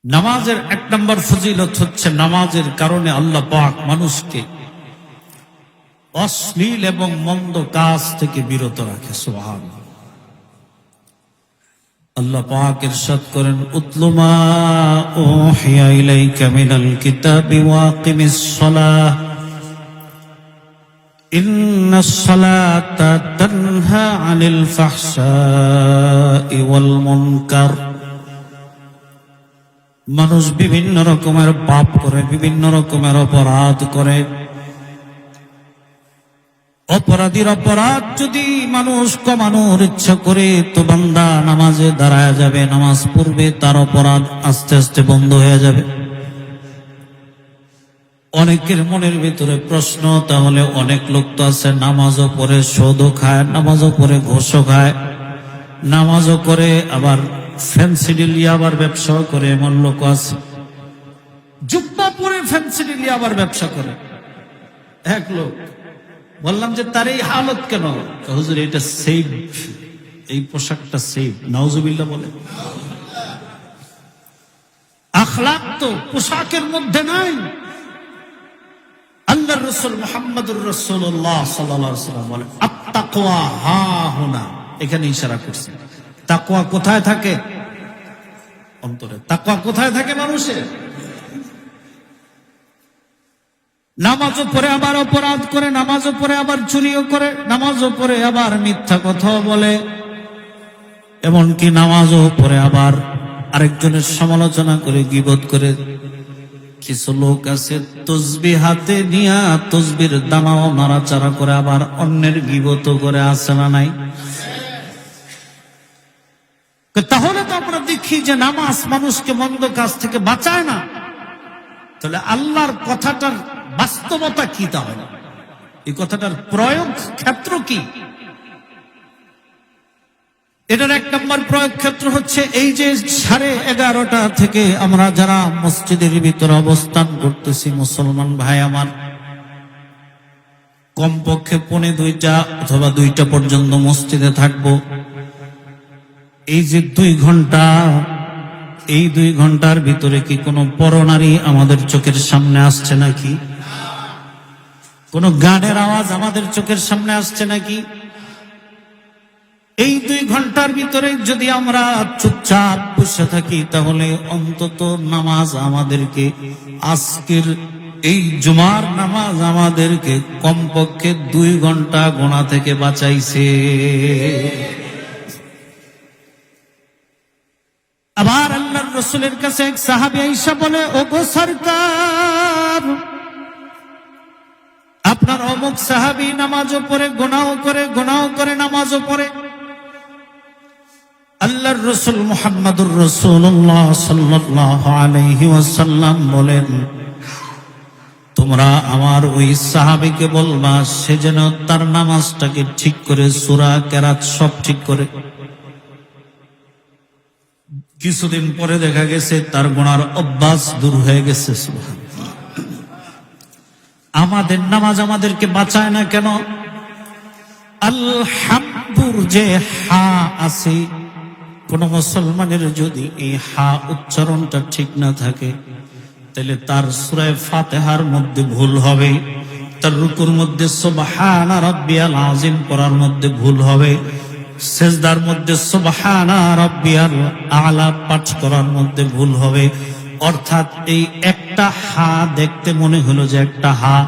নামাজের এক নম্বর ফজিলত হচ্ছে নামাজের কারণে আল্লাহ পাক মানুষকে অশ্লীল এবং মন্দ কাজ থেকে বিরত রাখে। সুবহানাল্লাহ। আল্লাহ পাক ইরশাদ করেন, উতলু মা উহিয়া ইলাইকা মিনাল কিতাবি ওয়া আকিমিস সালাহ ইন্নাস সালাতা তানহা আনিল ফাহশাই ওয়াল মুনকার। মানুষ বিভিন্ন রকমের পাপ করে, বিভিন্ন রকমের অপরাধ করে। অপরাধীর অপরাধ যদি মানুষ কমানোর ইচ্ছা করে তো বান্দা নামাজে দাঁড়ায় যাবে, নামাজ পড়বে, তার অপরাধ আস্তে আস্তে বন্ধ হয়ে যাবে। অনেকের মনের ভিতরে প্রশ্ন, তাহলে অনেক লোক তো আছে নামাজও পড়ে সুদও খায়, নামাজও পড়ে ঘুষও খায়, নামাজও করে আবার ফেন্সিডিলিয়া আবার ব্যবসা করে, এমন লোক আছে। জুব্বা পরে ফেন্সিডিলিয়া আবার ব্যবসা করে। এক লোক বললাম যে তার এই হালত কেন? হুজুর এটা সেভ, এই পোশাকটা সেভ। নাউজুবিল্লাহ বলে। আখলাক তো পোশাকের মধ্যে নাই। আল্লাহর রাসূল মুহাম্মদুর রাসূলুল্লাহ সাল্লাল্লাহু আলাইহি ওয়াসাল্লাম বলে, আত-তাকওয়া হাহুনা, এখানে ইশারা করছে। তাকওয়া কোথায় থাকে? অন্তরে। তাকওয়া কোথায় থাকে মানুষের? নামাজও পড়ে আবার অপরাধ করে, নামাজও পড়ে আবার চুরিও করে, নামাজও পড়ে আবার মিথ্যা কথাও বলে, এমনকি নামাজও পড়ে আবার আরেকজনের সমালোচনা করে, গীবত করে। কিছু লোক আছে তসবিহ হাতে নিয়া তসবির দানাও নাড়াচাড়া করে, আবার অন্যের গীবতও করে। আছে না নাই? তাহলে তো আমরা দেখি যে নামাজ মানুষকে মন্দ কাজ থেকে বাঁচায় না। তাহলে আল্লাহর কথাটার বাস্তবতা কি? তাহলে এই কথাটার প্রয়োগ ক্ষেত্র কি? এটার এক নম্বর প্রয়োগ ক্ষেত্র হচ্ছে এই যে 11:30 থেকে আমরা যারা মসজিদের ভিতরে অবস্থান করতেছি, মুসলমান ভাই আমার, কমপক্ষে 1:45 অথবা 2টা পর্যন্ত মসজিদে থাকবো। এই যে 2 ঘন্টা, এই 2 ঘন্টার ভিতরে কি কোনো পরনারী আমাদের চোখের সামনে আসছে নাকি? কোন গানের আওয়াজ আমাদের চোখের সামনে আসছে নাকি? এই 2 ঘন্টার ভিতরে যদি আমরা চুপচাপ বসে থাকি, তাহলে অন্তত নামাজ আমাদেরকে, আজকের এই জুমার নামাজ আমাদেরকে কমপক্ষে 2 ঘন্টা গোনা থেকে বাঁচাইছে। আবার আল্লাহর রাসূলের কাছে এক সাহাবী আয়েশা বলে, ওগো সরকার, আপনার অমুক সাহাবী নামাজও পড়ে, গুনাহও করে, গুনাহও করে, নামাজও পড়ে। আল্লাহর রাসূল মুহাম্মদুর রাসূলুল্লাহ সাল্লাল্লাহু আলাইহি ওয়াসাল্লাম বলেন, তোমরা আমার ওই সাহাবীকে বলবা সে যেন তার নামাজটাকে ঠিক করে, সূরা কেরাত সব ঠিক করে। কিছুদিন পরে দেখা গেছে তার গুনার অভ্যাস দূর হয়ে গেছে। সুবহানাল্লাহ। আমাদের নামাজ আমাদেরকে বাঁচায় না কেন? আল-হামদুর যে হা আছে, কোন মুসলমানের যদি এই হা উচ্চারণটা ঠিক না থাকে, তাহলে তার সূরা ফাতিহার মধ্যে ভুল হবে, তার রুকুর মধ্যে সুবহানা রাব্বিয়াল আযীম পড়ার মধ্যে ভুল হবে, সেজদার মধ্যে সুবহানা রাব্বিয়াল আলা পাঠ করার মধ্যে ভুল হবে। অর্থাৎ এই একটা হা দেখতে মনে হলো যে একটা হা,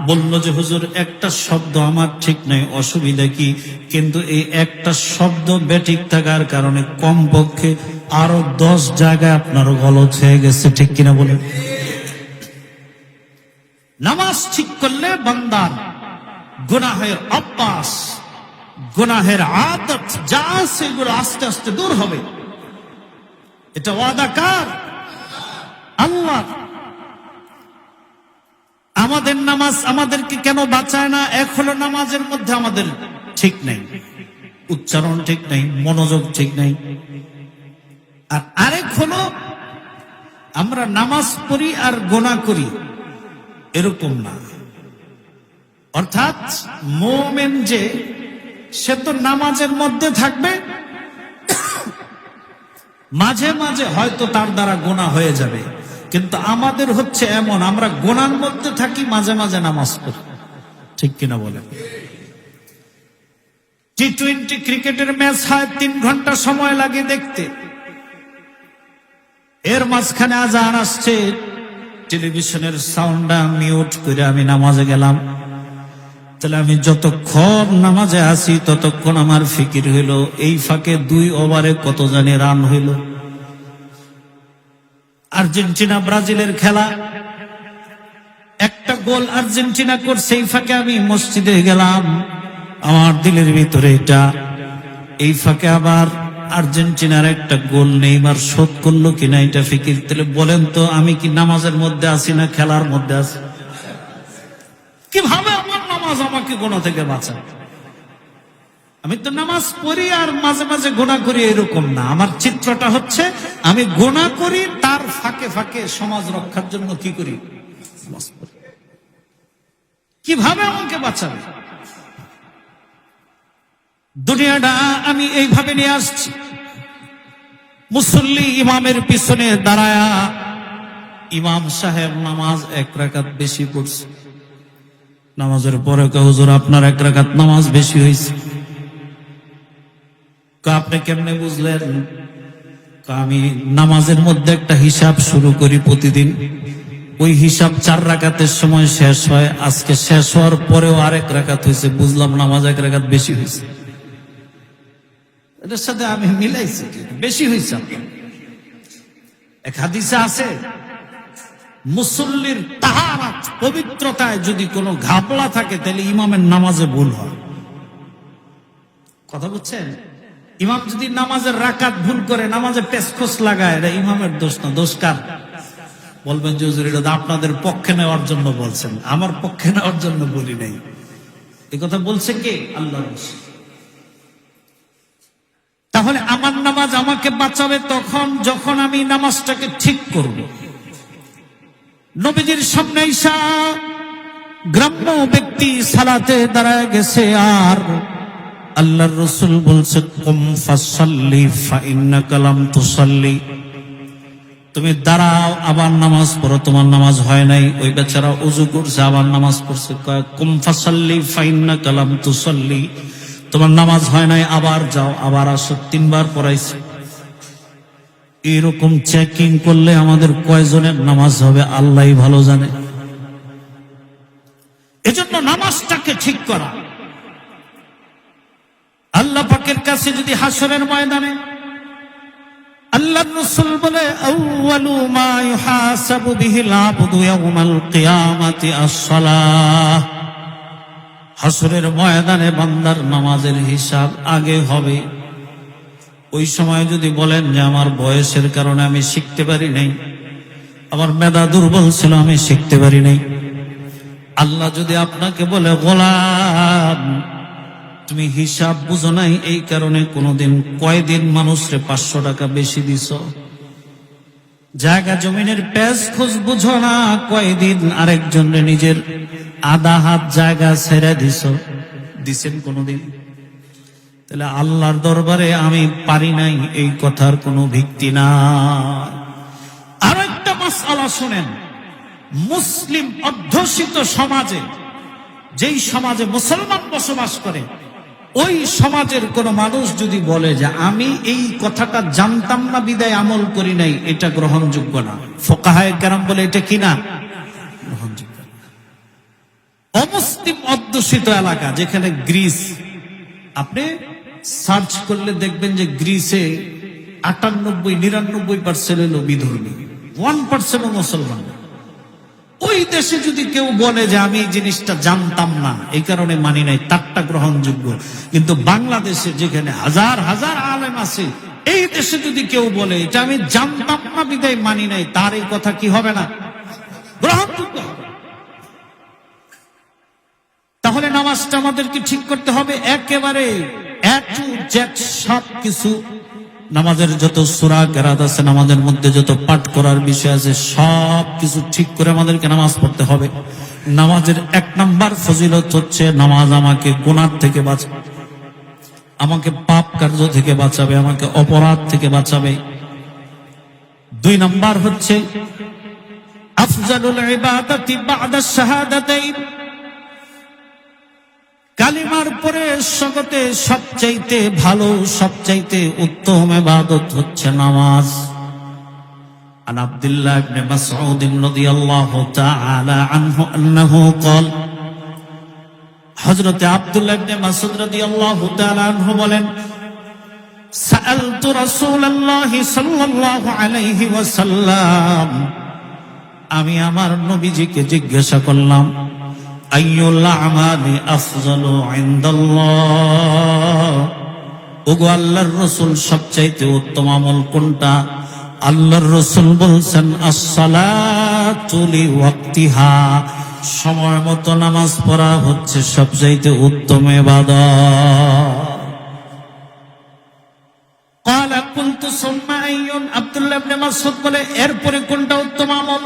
বলল যে হুজুর একটা শব্দ আমার ঠিক নাই, অসুবিধা কি? কিন্তু এই একটা শব্দ বেঠিক থাকার কারণে কমপক্ষে আরো 10 জায়গায় আপনার গলত হয়ে গেছে। ঠিক কিনা বলে? নামাজ ঠিক করলে বান্দার গুনাহের অভ্যাস, গুনাহের আদত যা আছে এগুলো আস্তে আস্তে দূর হবে। এটা ওয়াদা কার? আল্লাহ। আমাদের নামাজ আমাদেরকে কেন বাঁচায় না? এক হলো নামাজের মধ্যে আমাদের ঠিক নেই, উচ্চারণ ঠিক নেই, মনোযোগ ঠিক নেই। আর আরেক হলো আমরা নামাজ পড়ি আর গুনাহ করি, এরকম না। অর্থাৎ মুমিন যে, সে তো নামাজের মধ্যে থাকবে, মাঝে মাঝে হয়তো তার দ্বারা গোনা হয়ে যাবে, কিন্তু আমাদের হচ্ছে এমন, আমরা গোনার মধ্যে থাকি, মাঝে মাঝে নামাজ পড়ি। ঠিক কিনা বলেন? টি-20 ক্রিকেটের ম্যাচ হয়, 3 ঘন্টা সময় লাগে দেখতে। এর মাঝখানে আজান আসছে, টেলিভিশনের সাউন্ডটা মিউট করে আমি নামাজে গেলাম। তাহলে আমি যতক্ষণ নামাজে আসি ততক্ষণ আমার ফিকির হইল এই ফাঁকে 2 ওভারে কত জানি রান হইল। আর্জেন্টিনা ব্রাজিলের খেলা, একটা গোল আর্জেন্টিনা করছে, এই ফাঁকে আমি মসজিদে গেলাম, আমার দিলের ভিতরে এটা, এই ফাঁকে আবার আর্জেন্টিনার একটা গোল নেইমার শোধ করলো কিনা এটা ফিকির। তাহলে বলেন তো আমি কি নামাজের মধ্যে আছি না খেলার মধ্যে আছি? কিভাবে আমার নামাজ আমাকে গোনা থেকে বাঁচায়? আমি তো নামাজ পড়ি আর মাঝে মাঝে গোনা করি, এরকম না। আমার চিত্রটা হচ্ছে আমি গোনা করি, তার ফাঁকে ফাঁকে সমাজ রক্ষার জন্য কি করি? নামাজ পড়ি। কিভাবে আমাকে বাঁচাবে? দুনিয়াটা আমি এইভাবে নিয়ে আসছি। মুসল্লি ইমামের পিছনে দাঁড়ায়া, ইমাম সাহেব নামাজ 1 রাকাত বেশি পড়ছে, নামাজের পরে কে হুজুর আপনার 1 রাকাত নামাজ বেশি হয়েছে। আপনি কেমনে বুঝলেন? আমি নামাজের মধ্যে একটা হিসাব শুরু করি প্রতিদিন, ওই হিসাব 4 রাকাতের সময় শেষ হয়, আজকে শেষ হওয়ার পরেও আর 1 রাকাত হয়েছে, বুঝলাম নামাজ 1 রাকাত বেশি হয়েছে। এটার সাথে আমি মিলাইছি, বেশি হয়েছে। এক হাদিসে আছে, মুসল্লির তাহারাত পবিত্রতায় যদি কোনো ঘাপলা থাকে তাহলে ইমামের নামাজে ভুল হয়। কথা বুঝছেন? ইমাম যদি নামাজের রাকাত ভুল করে, নামাজে পেশখোস লাগায়, এটা ইমামের দোষ না, দোষ কার? বলবেন যে হুজুর এটা আপনাদের পক্ষে নেওয়ার জন্য বলছেন, আমার পক্ষে নেওয়ার জন্য বলি নাই। এই কথা বলছে কে? আল্লাহ। তাহলে আমার নামাজ আমাকে বাঁচাবে তখন যখন আমি নামাজটাকে ঠিক করব। নবীজির সামনে ঈশা গ্রাম্য ব্যক্তি সালাতে দাঁড়ায় গেছে, আর আল্লাহর রাসূল বলছে কুম ফাসাল্লি ফাইন্নাকা লাম তুসাল্লি, তুমি দাঁড়াও আবার নামাজ পড়ো, তোমার নামাজ হয় নাই। ওই বেচারা ওযু করছে আবার নামাজ পড়ছে, কয় কুম ফাসাল্লি ফাইন্নাকা লাম তুসাল্লি, তোমার নামাজ হয় নাই, আবার যাও, আবার আসো। 3 বার পড়াইছে। এরকম চেকিং করলে আমাদের কয়জনের নামাজ হবে আল্লাহই ভালো জানে। এজন্য নামাজটাকে ঠিক করা। আল্লাহ পাকের কাছে যদি হাসরের ময়দানে আল্লাহর রাসূল বলে আউয়ালু মা ইউহাসাবু বিহিল আবদু ইয়াউমাল কিয়ামাতি আস-সালাহ, হাসরের ময়দানে বান্দার নামাজের হিসাব আগে হবে। ওই সময় যদি বলেন যে আমার বয়সের কারণে আমি শিখতে পারি নাই, আমার মেধা দুর্বল ছিল, আমি শিখতে পারি নাই, আল্লাহ যদি আপনাকে বলে গোলাম তুমি হিসাব বুঝো নাই, এই কারণে কোনোদিন কয়দিন মানুষরে 500 টাকা বেশি দিছ, জায়গা জমিনের পেজ খোঁজ বুঝো না, কয়দিন আরেকজনের নিজের আধা হাত জায়গা ছেড়ে দিছেন কোনোদিন? তাহলে আল্লাহর দরবারে আমি পারি নাই এই কথার কোনো ভিত্তি না। আর একটা মাসআলা শুনেন, মুসলিম অধ্যুষিত সমাজে, যেই সমাজে মুসলমান বসবাস করে, ওই সমাজের কোন মানুষ যদি বলে যে আমি এই কথাটা জানতাম না বিদায় আমল করি নাই, এটা গ্রহণযোগ্য না। ফুকাহায়ে কেরাম বলে এটা কি না? গ্রহণযোগ্য। অমুসলিম অধ্যুষিত এলাকা, যেখানে গ্রিস, আপনি সার্চ করলে দেখবেন যে গ্রিসে 98-99% হলো বিধর্মী, 1% মুসলমান। ওই দেশে যদি কেউ বলে যে আমি এই জিনিসটা জানতাম না এই কারণে মানি নাই, তারটা গ্রহণযোগ্য। কিন্তু বাংলাদেশে যেখানে হাজার হাজার আলেম আছে, এই দেশে যদি কেউ বলে এটা আমি জানতাম না বিদায় মানি নাই, তার এই কথা কি হবে না? গ্রহণযোগ্য হবে। তাহলে নামাজটা আমাদেরকে ঠিক করতে হবে একেবারে A to Z, সব কিছু। নামাজের যত সূরা কেরাত আছে, নামাজের মধ্যে যত পাঠ করার বিষয় আছে, সব কিছু ঠিক করে আমাদেরকে নামাজ পড়তে হবে। নামাজের 1 নাম্বার ফজিলত হচ্ছে নামাজ আমাকে গুনাহ থেকে বাঁচাবে, আমাকে পাপ কার্য থেকে বাঁচাবে, আমাকে অপরাধ থেকে বাঁচাবে। দুই নাম্বার হচ্ছে আফজালুল ইবাদাতি বা'দা শাহাদাতাইন, কালিমার পরে জগতে সবচাইতে ভালো সবচাইতে উত্তম ইবাদত হচ্ছে নামাজ। আন আব্দুল্লাহ ইবনে মাসউদ রাদিয়াল্লাহু তাআলা আনহু আন্নাহু قال, হযরত আব্দুল্লাহ ইবনে মাসউদ রাদিয়াল্লাহু তাআলা আনহু বলেন, সাআলতু রাসূলুল্লাহ সাল্লাল্লাহু আলাইহি ওয়াসাল্লাম, আমি আমার নবীজিকে জিজ্ঞাসা করলাম, আইয়ুল আমালি আফজালু ইনদাল্লাহ, ওগো আল্লাহর রাসূল সবচাইতে উত্তম আমল কোনটা? আল্লাহর রাসূল বলছেন, আস-সালাতু লিওয়াক্তিহা, সময় মতো নামাজ পড়া হচ্ছে সবচাইতে উত্তম ইবাদত। ক্বালা কুনতু সুম্মা আইয়ুন, আব্দুল্লাহ ইবনে মাসউদ বলে এরপরে কোনটা উত্তম আমল?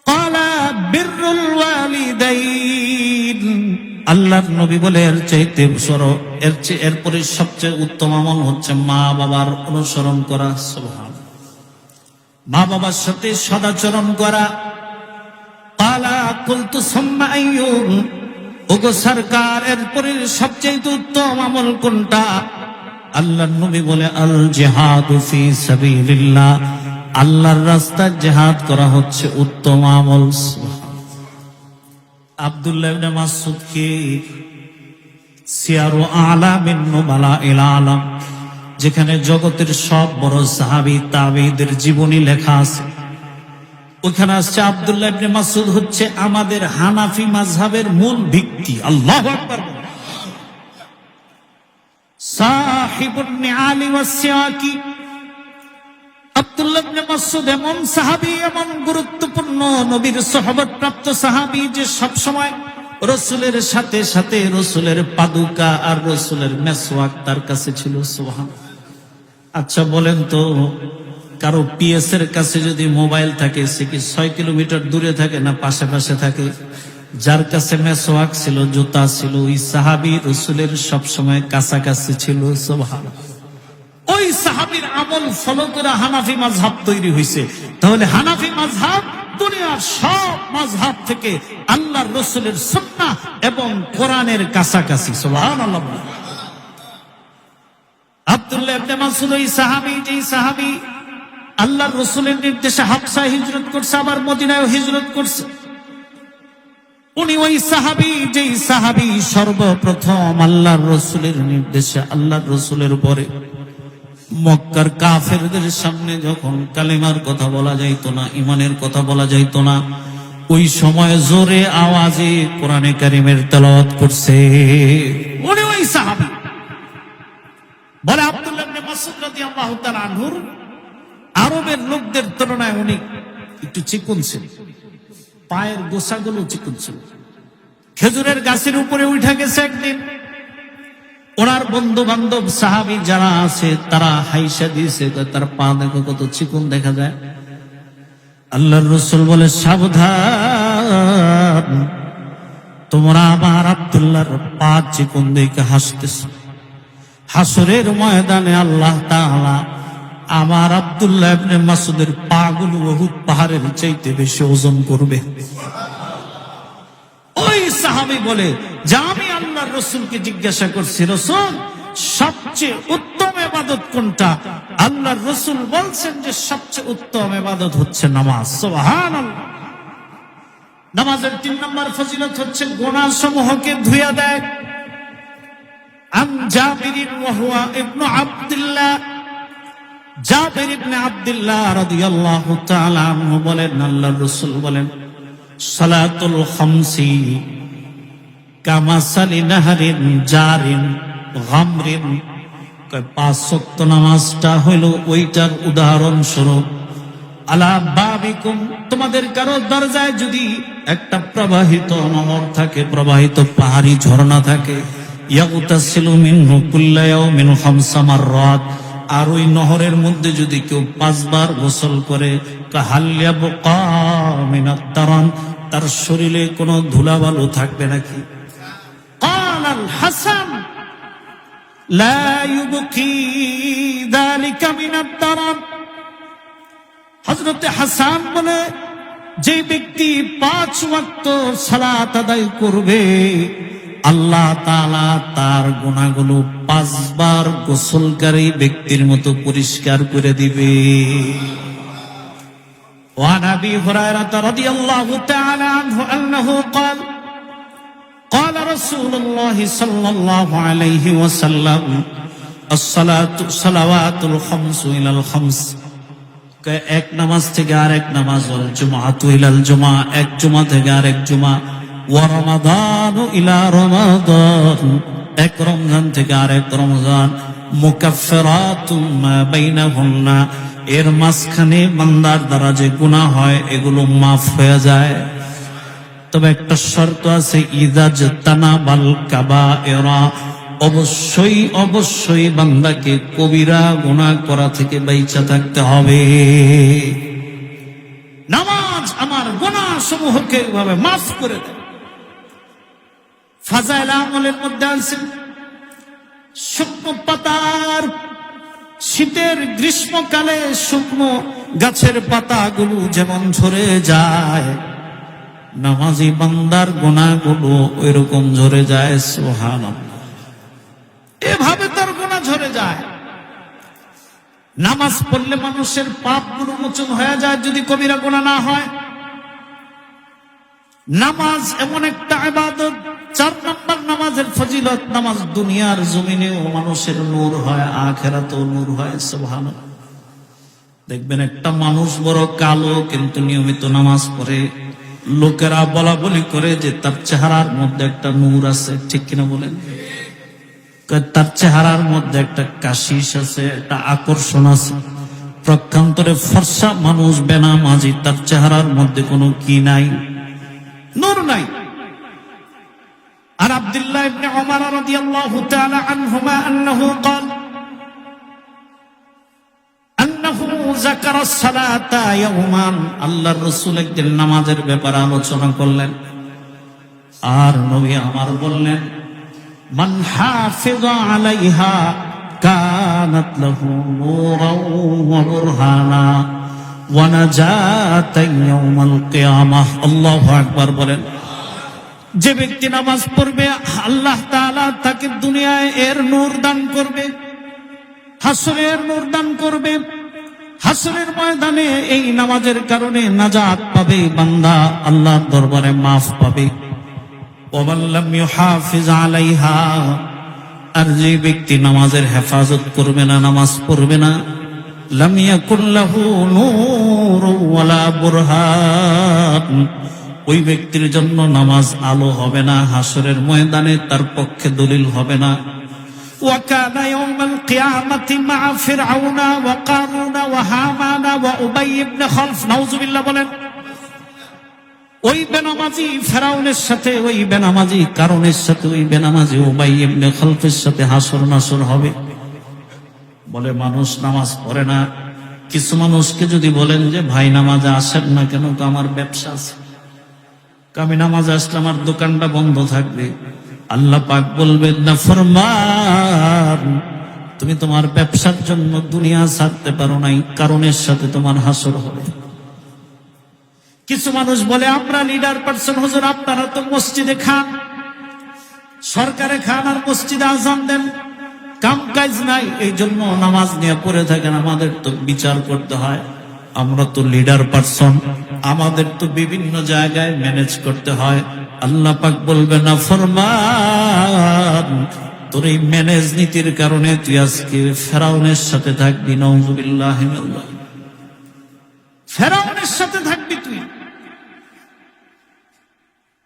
ক্বালা বিররুল ওয়ালিদাইন, আল্লাহর নবী বলে এর চাইতে এরপরে সবচেয়ে উত্তম আমল হচ্ছে মা বাবার অনুসরণ করা। সুবহানাল্লাহ, মা বাবার সাথে সদাচরণ করা। ক্বালা কুনতু সুম্মা আইয়ুন, ওগো সরকার এরপরে সবচেয়ে উত্তম আমল কোনটা? আল্লাহর নবী বলে, আল জিহাদু ফি সাবিলিল্লাহ, আল্লাহর রাস্তায় জিহাদ করা হচ্ছে উত্তম আমল। আব্দুল্লাহ ইবনে মাসউদ কে সিয়ারু আলামিন নুবালা ইল আলাম, যেখানে জগতের সব বড় সাহাবী তাবেঈদের জীবনী লেখা আছে, ওখানে আসছে আব্দুল্লাহ ইবনে মাসউদ হচ্ছে আমাদের হানাফি মাযহাবের মূল ভিত্তি। আল্লাহু আকবার। সাহিবুন নিআলি ওয়াস সিওয়াকি, আব্দুল্লাহ ইবনে মাসউদ এমন সাহাবী, এমন গুরুত্বপূর্ণ নবীর সুহবত প্রাপ্ত সাহাবী যে সব সময় রাসূলের সাথে সাথে রাসূলের পাদুকা আর রাসূলের মেসওয়াক তার কাছে ছিল। সুবহানাল্লাহ। আচ্ছা বলেন তো, কারো পিএস এর কাছে যদি মোবাইল থাকে, সে কি 6 কিলোমিটার দূরে থাকে না পাশে থাকে? যার কাছে মেসওয়াক ছিল, জুতা ছিল, ওই সাহাবী রাসূলের সব সময় কাছাকাছি ছিল। সুবহানাল্লাহ। ওই সাহাবীর আমল ফলো করে হানাফি মাযহাব তৈরি হয়েছে। তাহলে হানাফি মাযহাব দুনিয়ার সব মাযহাব থেকে আল্লাহর রাসূলের সুন্নাহ এবং কোরআনের কাছাকাছি। সুবহানাল্লাহ। আব্দুল্লাহ ইবনে মাসউদ ওই সাহাবী, যেই সাহাবী আল্লাহর রাসূলের নির্দেশে হাবশা হিজরত করছে, আবার মদিনায় হিজরত করছে। উনি ওই সাহাবী, যেই সাহাবী সর্বপ্রথম আল্লাহর রাসূলের নির্দেশে আল্লাহর রাসূলের উপরে মক্কার কাফেরদের সামনে যখন কালেমার কথা বলা যাইতো না, ইমানের কথা বলা যাইতো না, ওই সময় জোরে আওয়াজে কোরআনে কারীমের তেলাওয়াত করছে। উনি ওই সাহাবী। বলে আব্দুল্লাহ ইবনে মাসউদ রাদিয়াল্লাহু তাআলা আনহুর আরবের লোকদের তুলনায় উনি একটু চিকন ছিল, পায়ের গোছাগুলো চিকন ছিল। খেজুরের গাছের উপরে উঠে গেছে একদিন, ওনার বন্ধু বান্ধব সাহাবী যারা আছে তারা হাইসা দিয়েছে, তার পা দেখো কত চিকন দেখা যায়। আল্লাহর রাসূল বলে, সাবধান, তোমরা আমার আব্দুল্লাহর পা চিকন দেখে হাসতেছ। হাসরের ময়দানে আল্লাহ তাআলা আমার আব্দুল্লাহ ইবনে মাসউদের পা গুলো উহুদ পাহাড়ের চাইতে বেশি ওজন করবে। ওই সাহাবী বলে যে আমি আল্লাহর রাসূলকে জিজ্ঞাসা করছি, রাসূল সবচেয়ে উত্তম ইবাদত কোনটা? আল্লাহর রাসূল বলছেন যে সবচেয়ে উত্তম ইবাদত হচ্ছে নামাজ। সুবহানাল্লাহ। নামাজের 3 নম্বর ফজিলত হচ্ছে গুনাহ সমূহকে ধুইয়া দেয়। আন জাবির ওয়া হুয়া ইবনু আব্দুল্লাহ, জাবির ইবনে আব্দুল্লাহ রাদিয়াল্লাহু তাআলা আনহু বলেন, আল্লাহর রাসূল বলেন, সালাতুল খামসি কামাসালি নাহরিন জারিন গামরিন, 5 ওয়াক্ত নামাজটা হলো ওইটার উদাহরণ স্বরূপ। আলা বাবিকুম, তোমাদের কারো দরজায় যদি একটা প্রবাহিত নহর থাকে, প্রবাহিত পাহাড়ি ঝর্ণা থাকে, ইয়াগতাসিলু মিনহু কুল্লা ইয়াউমিন 5 মাররাত, আর ওই নহরের মধ্যে যদি কেউ 5 বার গোসল করে, কাহাল্লিয়া বুকা মিনাত তারান, তার শরীরে কোনো ধুলাবালু থাকবে নাকি? ক্বালাল হাসান লা ইউবকি যালিকা মিনাত তারান, হযরতে হাসান বলে, যে ব্যক্তি 5 ওয়াক্ত সালাত আদায় করবে, আল্লাহ তাআলা তার গুনাহগুলো 5 বার গোসলকারী ব্যক্তির মতো পরিষ্কার করে দিবে। وعن أبي هريرة رضي الله تعالى عنه أنه قال قال رسول الله صلى الله عليه وسلم الصلوات الخمس إلى الخمس এক নামাজ থেকে আরেক নামাজ, ওয়াল জুমআতু ইলাল জুমআ, এক জুমা থেকে আরেক জুমা, ওয়া রমাদানু ইলা রমাদান, এক রমজান থেকে আরেক রমজান, মুকাফফিরাতুম মা বাইনাহুন্না, এর মাঝখানে বান্দার দ্বারা যে গুনাহ হয় এগুলো মাফ হয়ে যায়। তবে একটা শর্ত আছে, ইযা জাতানাবাল কাবায়েরা, অবশ্যই অবশ্যই বান্দাকে কবিরা গুনাহ করা থেকে বাইচা থাকতে হবে। নামাজ আমার গুনাহ সমূহকে এভাবে মাফ করে দেয়। ফাজাইল আমলের মধ্যে আছে শুকনো পাতার, শীতের গ্রীষ্মকালে শুকনো গাছের পাতাগুলো যেমন ঝরে যায়, নামাজি বান্দার গুনাহগুলো ওইরকম ঝরে যায়। সুবহানাল্লাহ, এভাবে তার গুনাহ ঝরে যায়। নামাজ পড়লে মানুষের পাপগুলো মোচন হয়ে যায় যদি কবিরা গুনাহ না হয়। নামাজ এমন একটা ইবাদত, 4 নম্বর নামাজের ফজিলত, নামাজ দুনিয়ার জমিনেও মানুষের নূর হয়, আখিরাতেও নূর হয়। সুবহানাল্লাহ। দেখবেন একটা মানুষ বড় কালো কিন্তু নিয়মিত নামাজ পড়ে, লোকেরা বলা বলি করে যে তার চেহারার মধ্যে একটা নূর আছে, ঠিক কিনা বলেন? তার চেহারার মধ্যে একটা কাশিস আছে, একটা আকর্ষণ আছে। প্রক্ষান্তরে ফর্সা মানুষ বেনামাজি, তার চেহারার মধ্যে কোনো কি নাই, নূর নাই। আর আব্দুল্লাহ ইবনে উমর রাদিয়াল্লাহু তাআলা আনহুমা আন্নাহু قال আন্নাহু যাকারা সালাতা ইয়াওমান, আল্লাহর রাসূল একদিন নামাজের ব্যাপারে আলোচনা করলেন, আর নবী আমার বললেন, মান হাফিযা আলাইহা কানাত লাহু নূরান ওয়া বুরহানা ওয়া নাজাতান ইয়াউমাল কিয়ামাহ। আল্লাহু আকবার বলেন। যে ব্যক্তি নামাজ পড়বে, আল্লাহ তাআলা তাকে দুনিয়ায় এর নূর দান করবে, হাসরের নূর দান করবে। হাসরের ময়দানে এই নামাজের কারণে নাজাত পাবে বান্দা, আল্লাহর দরবারে মাফ পাবে। ওয়া লাম ইউহাফিজ আলাইহা, আর যে ব্যক্তি নামাজের হেফাজত করবে না, নামাজ পড়বে না, লাম ইয়াকুল লাহু নূর ওয়ালা বুরহান, ওই ব্যক্তির জন্য নামাজ আলো হবে না, হাসরের ময়দানে তার পক্ষে দলিল হবে না। وكان يوم القيامة مع فرعون وقارون وهامان وأبي بن خلف, نعوذ بالله বলেন। ওই বেনামাজি ফেরাউনের সাথে, ওই বেনামাজি কারণের সাথে, ওই বেনামাজি উবাই ইবনে খলফের সাথে হাসর নাসর হবে। বলে মানুষ নামাজ পড়ে না। কিছু মানুষকে যদি বলেন যে ভাই নামাজে আসেন না কেন, তো আমার ব্যবসা আছে, আমি নামাজে আসলে আমার দোকানটা বন্ধ থাকবে। আল্লাহ পাক বলবেন, না ফরমান, তুমি তোমার ব্যবসার জন্য দুনিয়া ছাড়তে পারো নাই, কারণের সাথে তোমার হাসর হবে। কিছু মানুষ বলে আমরা লিডার পারসন, হুজুর আপনারা তো মসজিদে খান, সরকারে খান আর মসজিদে আজান দেন, কাম কাজ নাই, এই জন্য নামাজ নিয়ে পড়ে থাকেন, আমাদের তো বিচার করতে হয়। আমরা তো লিডার পারসন, আমাদের তো বিভিন্ন জায়গায় ম্যানেজ করতে হয়। আল্লাহ পাক বলবে, না ফরমান, তোর এই ম্যানেজ নীতির কারণে তুই আজকে ফেরাউনের সাথে থাকবি। নাউযুবিল্লাহ, ফেরাউনের সাথে থাকবি তুই।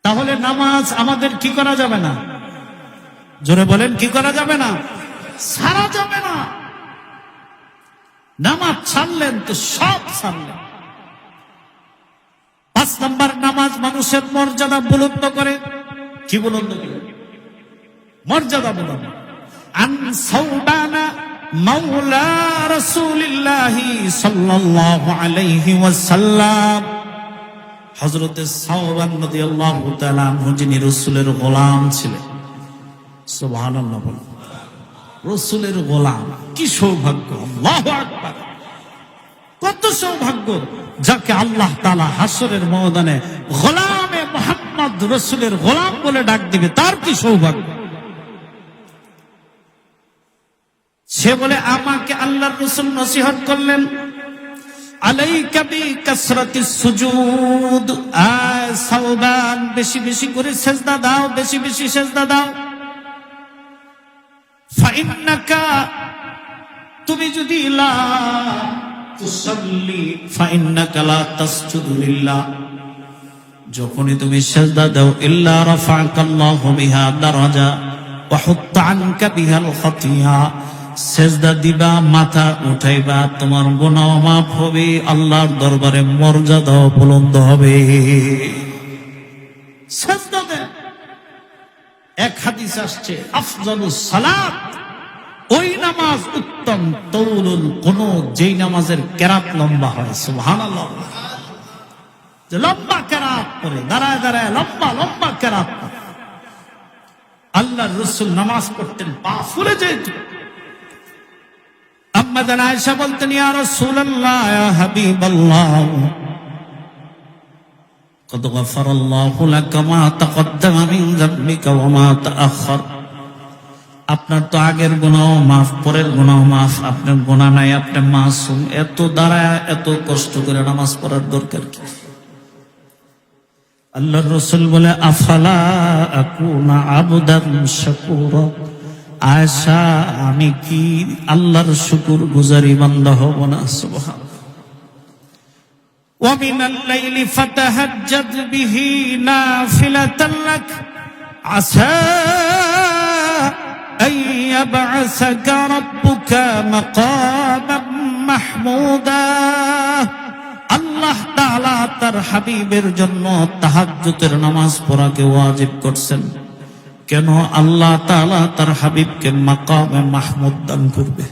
তাহলে নামাজ আমাদের কি করা যাবে না? জোরে বলেন, কি করা যাবে না? ছাড়া যাবে না। নামাজ ছাড়লেন তো সব ছাড়লেন। 5 নম্বর, নামাজ মানুষের মর্যাদা বুলন্দ করে। কি বুলন্দ করে? মর্যাদা বুলন্দ। আন সাওবানা মাওলা রাসূলিল্লাহি সাল্লাল্লাহু আলাইহি ওয়াসাল্লাম, হযরতে সাওবান রাদিয়াল্লাহু তাআলা আনহু, যিনি রাসূলের গোলাম ছিলেন। সুবহানাল্লাহ বলেন, রাসূলের গোলাম, কি সৌভাগ্য! আল্লাহু আকবার। কত সৌভাগ্য যাকে আল্লাহ তাআলা হাসরের ময়দানে গোলামে মুহাম্মদ রাসূলের গোলাম বলে ডাক দিবে, তার কি সৌভাগ্য। সে বলে আমাকে আল্লাহর রাসূল নসিহত করলেন, আলাইকা বিকাসরাতিস সুজুদ, সাওবান বেশি বেশি করে সিজদা দাও, বেশি বেশি সিজদা দাও। ফাইন্নাকা, তুমি যদি লা তুসাল্লি ফাইন্নাকা লা তাসজুদু লিল্লাহ, যখনই তুমি সিজদা দাও, ইল্লা রাফা'কাল্লাহু বিহা দারাজা ওয়া হুত্তা আনকা বিহাল খাতিয়া, সিজদা দিবা, মাথা উঠাইবা, তোমার গুনাহ মাফ হবে, আল্লাহর দরবারে মর্যাদা বুলন্দ হবে। সিজদা দেন। এক হাদিস আসছে, আফজালুস সালাত, ওই নামাজ উত্তম, তাউলুল কুনুত, যেই নামাজের কেরাত লম্বা হয়। সুবহানাল্লাহ, যে লম্বা কেরাত পড়ে, দাঁড়ায় দাঁড়ায় লম্বা লম্বা কেরাত পড়ে। আল্লাহর রাসূল নামাজ পড়তেন, পা ফুলে যেত। আম্মা জান আয়েশা বলতেন, ইয়া রাসূলুল্লাহ, ইয়া হাবিবাল্লাহ, কদ গফারাল্লাহু লাকা মা তাকদ্দামা মিন যামবিকা ওয়া মা তাআখার, আপনার তো আগের গুনাহ মাফ, পরের গুনাহ মাফ, আপনার গুনাহ নাই, আপনি মাসুম। এত দাঁড়ায় এত কষ্ট করে নামাজ পড়ার দরকার কি? আল্লাহর রাসূল বলে, আফালা আকুনা আবদান শাকুরা, আয়েশা আমি কি আল্লাহর শুকর গুজারি বান্দা হব না? সুবহানাল্লাহ। ওয়া মিনাল লাইলি ফাতাহাজ্জাদ বিহি নাফিলাতান লাক আসা আন ইয়াবআসাকা রাব্বুকা মাকামান মাহমুদা। আল্লাহ তাআলা তার হাবিবের জন্য তাহাজ্জুদের নামাজ পড়াকে ওয়াজিব করছেন। কেন? আল্লাহ তাআলা তার হাবিবকে মাকামে মাহমুদ দান করবে।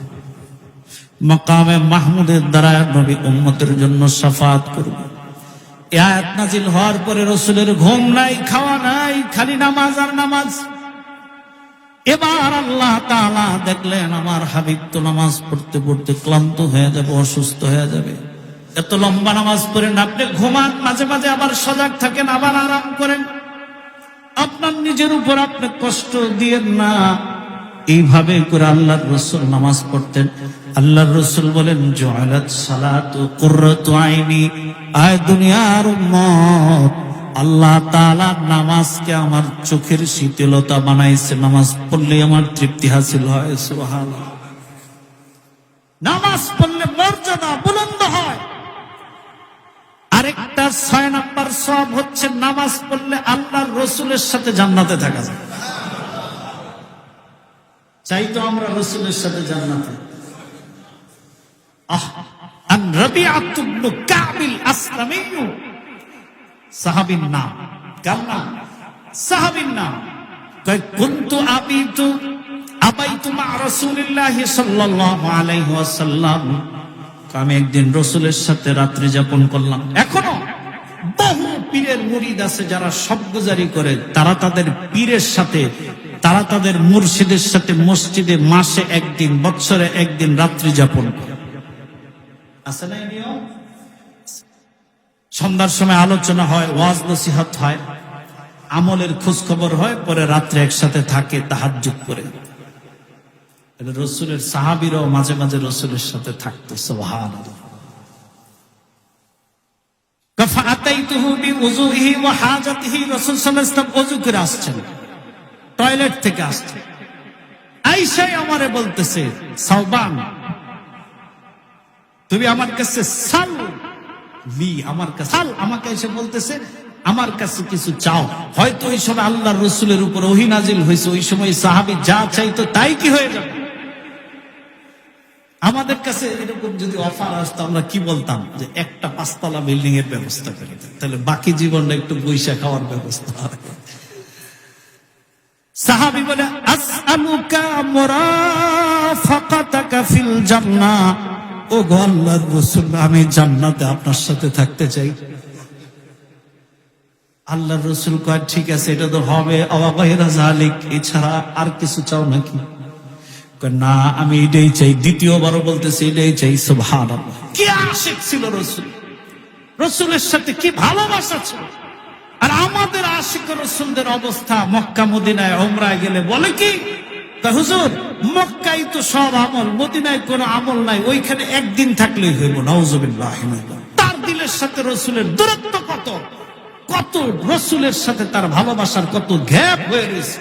মাকামে মাহমুদের দ্বারা নবী উম্মতের জন্য শাফাআত করবে। এই আয়াত নাযিল হওয়ার পরে রাসূলের ঘুম নাই, খাওয়া নাই, খালি নামাজ আর নামাজ। এবার আল্লাহ তাআলা দেখলেন, আমার হাবিব তো নামাজ পড়তে পড়তে ক্লান্ত হয়ে যাবে, অসুস্থ হয়ে যাবে। এত লম্বা নামাজ পড়েন, আপনি ঘুমান, মাঝে মাঝে আবার সজাগ থাকেন, আবার আরাম করেন। আপনার নিজের উপর আপনি কষ্ট দিয়েন না। এইভাবে করে আল্লাহর রাসূল নামাজ পড়তেন। আল্লাহর রাসূল বলেন, জুআলাত সালাতু কুররাতু আইনি, আয় দুনিয়ার উম্মত, আল্লাহ তাআলা নামাজকে আমার চোখের শীতলতা বানাইছে। নামাজ পড়লে আমার তৃপ্তি হাসিল হয়। সুবহানাল্লাহ। নামাজ পড়লে মর্যাদা বুলন্দ হয়। আরেকটা 6 নাম্বার সওয়াব হচ্ছে, নামাজ পড়লে আল্লাহর রাসূলের সাথে জান্নাতে থাকা যায়। চাই তো আমরা রাসূলের সাথে জান্নাতে। আন রাবিআত ইবনে কাবিল আসলামী, সাহাবীর নাম। কার নাম? সাহাবীর নাম। কয় কুনতু আবাইতু মা রাসূলিল্লাহি সাল্লাল্লাহু আলাইহি ওয়াসাল্লাম, আমি একদিন রাসূলের সাথে রাত্রি যাপন করলাম। এখনো বহু পীরের মুরিদ আছে যারা শব্দজারি করে, তারা তাদের পীরের সাথে, তারা তাদের মুর্শিদের সাথে মসজিদে মাসে একদিন, বছরে একদিন রাত্রি যাপন করে। আছে না এই নিয়ম? সন্ধ্যার সময় আলোচনা হয়, ওয়াজ নসিহত হয়, আমলের খোঁজ খবর হয়, পরে রাত্রে একসাথে থাকে তাহাজ্জুদ করে। রাসূলের সাহাবীরাও মাঝে মাঝে রাসূলের সাথে থাকতো। সুবহানাল্লাহ। ফাআতাইতুহু বিউযুহি ওয়া হাজাতিহি, রাসূল সাল্লাল্লাহু আলাইহি ওয়াসাল্লাম ওযু করে আসছেন, টয়লেট থেকে আসছেন। আয়েশা আমারে বলতেছে, সাওবান তুমি আমার কাছে সাল লি, আমার কাছে সাল, আমাকে এসে বলতেছে আমার কাছে কিছু চাও। হয়তো ওই সময় আল্লাহর রাসূলের উপর ওহী নাজিল হয়েছে, ওই সময় সাহাবী যা চাইতো তাই কি হয়ে যাবে। আমাদের কাছে এরকম যদি অফার আসতো, আমরা কি বলতাম? যে একটা 5 তলা বিল্ডিং এর ব্যবস্থা করে দেন, তাহলে বাকি জীবনটা একটু বৈশা খাওয়ার ব্যবস্থা হয়। সাহাবী বলে, আসআলুকা মুরাফাকাতাকা ফিল জান্নাহ, ও গো আল্লাহর রাসূল, আমি জান্নাতে আপনার সাথে থাকতে চাই। আল্লাহর রাসূল কয়, ঠিক আছে, এটা তো হবে, আওয়া গায়রা যালিক, এছাড়া আর কিছু চাও নাকি? না, আমি এটাই চাই। দ্বিতীয়বারও বলতেছি এটাই চাই। সুবহানাল্লাহ। কি আশিক ছিল রসুল, রসুলের সাথে কি ভালোবাসা ছিল। আর আমাদের আশিক রসুলদের অবস্থা মক্কা মদিনায় উমরায় গেলে বলে কি, হুজুর মক্কাই তো সব আমল, মদিনায় কোনো আমল নাই, ওইখানে একদিন থাকলেই হইব। নাউজুবিল্লাহ। তার দিলের সাথে রসুলের দূরত্ব কত, কত রসুলের সাথে তার ভালোবাসার কত গ্যাপ হয়ে রয়েছে,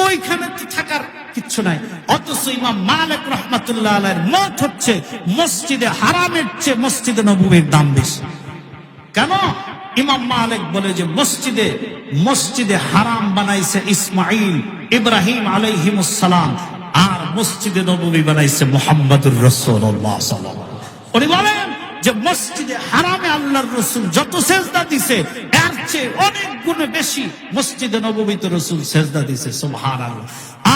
ওইখানে তো থাকার কিচ্ছু নাই। অথচ ইমাম মালিক রাহমাতুল্লাহ আলাইহির মত হচ্ছে মসজিদে হারামের চেয়ে মসজিদে নববীর দাম বেশি। কেন? ইমাম মালিক বলে যে মসজিদে হারাম বানাইছে ইসমাইল ইব্রাহিম আলাইহিমুস সালাম, আর মসজিদে নববী বানাইছে মুহাম্মদুর রাসূলুল্লাহ সাল্লাল্লাহু আলাইহি ওয়াসাল্লাম। উনি বলেন যে মসজিদে হারামে আল্লাহর রাসূল যত সেজদা দিছে এর চেয়ে অনেক গুণে বেশি মসজিদে নববীতে রাসূল সেজদা দিছে। সুবহানাল্লাহ।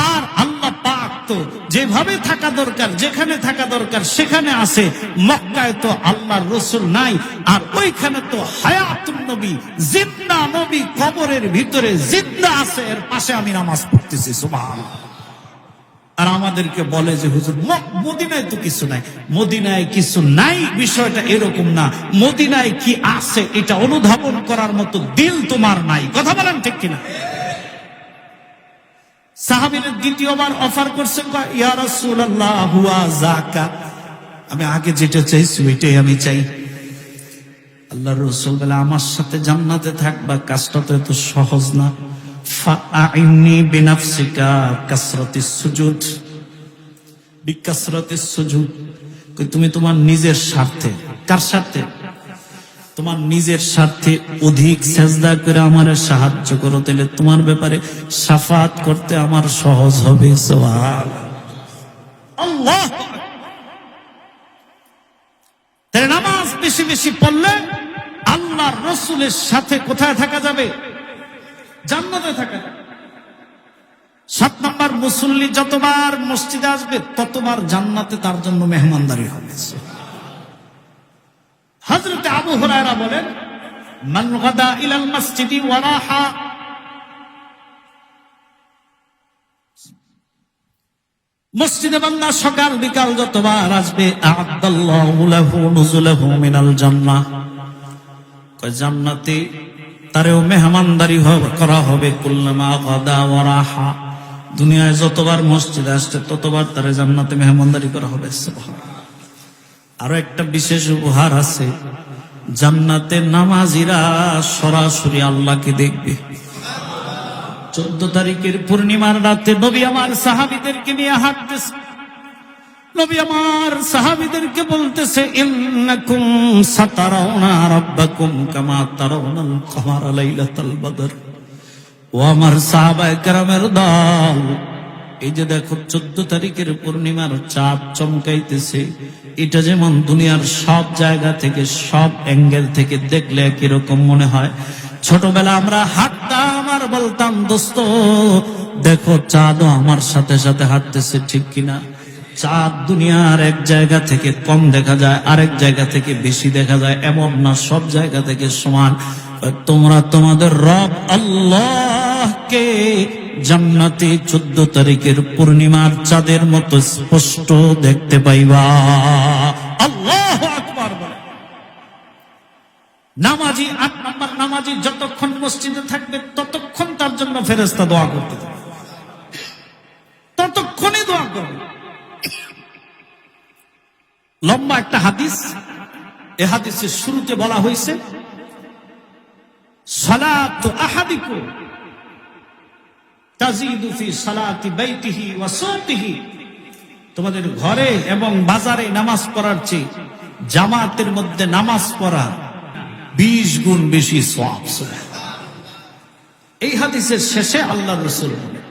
আর আল্লাহ পাক তো যেভাবে থাকা দরকার, যেখানে থাকা দরকার সেখানে আছে। মক্কায় তো আল্লাহর রাসূল নাই, আর ওইখানে তো হায়াতুন নবী, জিন্দা নবী কবরের ভিতরে জিন্দা আছে, এর পাশে আমি নামাজ পড়তেছি। সুবহানাল্লাহ। আর আমাদেরকে বলে যে হুজুর মদিনায় তো কিছু নাই। মদিনায় কিছু নাই বিষয়টা এরকম না, মদিনায় কি আছে এটা অনুধাবন করার মতো দিল তোমার নাই। কথা বলেন ঠিক কিনা? সাহাবীরা দ্বিতীয়বার অফার করছেন, ইয়া রাসূলুল্লাহ হুয়া যাকা, আমি আগে যেটা চাইছি ওইটাই আমি চাই। আল্লাহর রাসূল বলে, আমার সাথে জান্নাতে থাকবা, কাজটা তো এত সহজ না। ফাআইনি বিনাফসিকা কাসরাতিস সুজুদ, বিকাসরাতিস সুজুদ। তুমি তোমার নিজের স্বার্থে, কার স্বার্থে? তোমার নিজের স্বার্থে অধিক সেজদা করে আমারে সাহায্য করো, তাহলে তোমার ব্যাপারে শাফাত করতে আমার সহজ হবে। সুবহানাল্লাহ। তাই নামাজ বেশি বেশি পড়লে আল্লাহর রাসূলের সাথে কোথায় থাকা যাবে? জান্নাতে থাকা যাবে। 7 নম্বর, মুসল্লি যতবার মসজিদে আসবে ততবার জান্নাতে তার জন্য মেহমানদারি হবে। হযরত আবু হুরায়রা বলেন, মান গাদা ইলাল মসজিদি ওয়া রাহা, মসজিদে বান্দা সকাল বিকাল যতবার আসবে, আ'আদাল্লাহু লাহু নুজুলাহু মিনাল জান্নাহ, জান্নাতে তারেও মেহমানদারি করা হবে। কুল্লামা গাদা ওয়া রাহা, দুনিয়ায় যতবার মসজিদে আসছে ততবার তারে জান্নাতে মেহমানদারি করা হবে। সুবহানাল্লাহ। আরো একটা বিশেষ উপহার আছে, জান্নাতে নামাজিরা সরাসরি আল্লাহকে দেখবে। 14 তারিখের পূর্ণিমার রাতে নবী আমার সাহাবীদেরকে নিয়ে হাঁটতেছে, নবী আমার সাহাবীদেরকে বলতেছে, ইন্নাকুম সাতারাউনা রাব্বাকুম কামা তারাউনাল কমারা লাইলাতাল বদর। ও আমার সাহাবায়ে কেরামের দল, এই যে দেখো 14 তারিখের পূর্ণিমার চাঁদ চমকাইতেছে, এটা যেমন দুনিয়ার সব জায়গা থেকে সব অ্যাঙ্গেল থেকে দেখলে একই রকম মনে হয়। ছোটবেলা আমরা হাঁটতাম আর বলতাম, দোস্ত দেখো চাঁদও আমার সাথে সাথে হাঁটতেছে, ঠিক কিনা? চাঁদ দুনিয়ার এক জায়গা থেকে কম দেখা যায়, আরেক জায়গা থেকে বেশি দেখা যায়, এমন না সব জায়গা থেকে সমান। তোমরা তোমাদের রব আল্লাহকে জান্নাতে 14 তারিখের পূর্ণিমার চাঁদের মতো স্পষ্ট দেখতে পাইবা। আল্লাহু আকবার বলে। নামাজি 8 নম্বর, নামাজি যতক্ষণ মসজিদে থাকবে ততক্ষণ তার জন্য ফেরেশতা দোয়া করতে থাকবে, ততক্ষণই দোয়া করবে। লম্বা একটা হাদিস, এই হাদিসের শুরুতে বলা হয়েছে, সালাতু আহাদিকুম তাজিদু ফি সালাতি বাইতিহি ওয়া সুকিহি, তোমাদের ঘরে এবং বাজারে নামাজ পড়ার চেয়ে জামাতের মধ্যে নামাজ পড়া 20 গুণ বেশি সওয়াব। এই হাদিসের শেষে আল্লাহর রাসূল বলেন,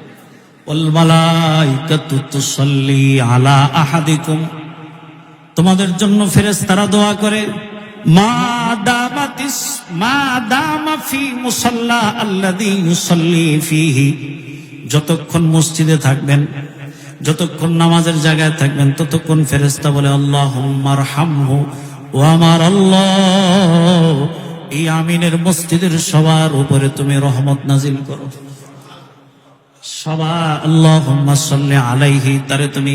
ওয়াল মালাইকাতু তুসাল্লি আলা আহাদিকুম, তোমাদের জন্য ফেরেশতারা দোয়া করে, মা দামা ফি মুসাল্লা আল্লাযী ইউসাল্লি ফীহি, যতক্ষণ মসজিদে থাকবেন, যতক্ষণ নামাজের জায়গায় থাকবেন, ততক্ষণ ফেরেশতা বলে, আল্লাহুম্মা আরহামহু, ও আমার আল্লাহ এই আমিনের মসজিদের সবার উপরে তুমি রহমত নাজিল করো। সবাই আল্লাহুম্মা সাল্লি আলাইহি, তারে তুমি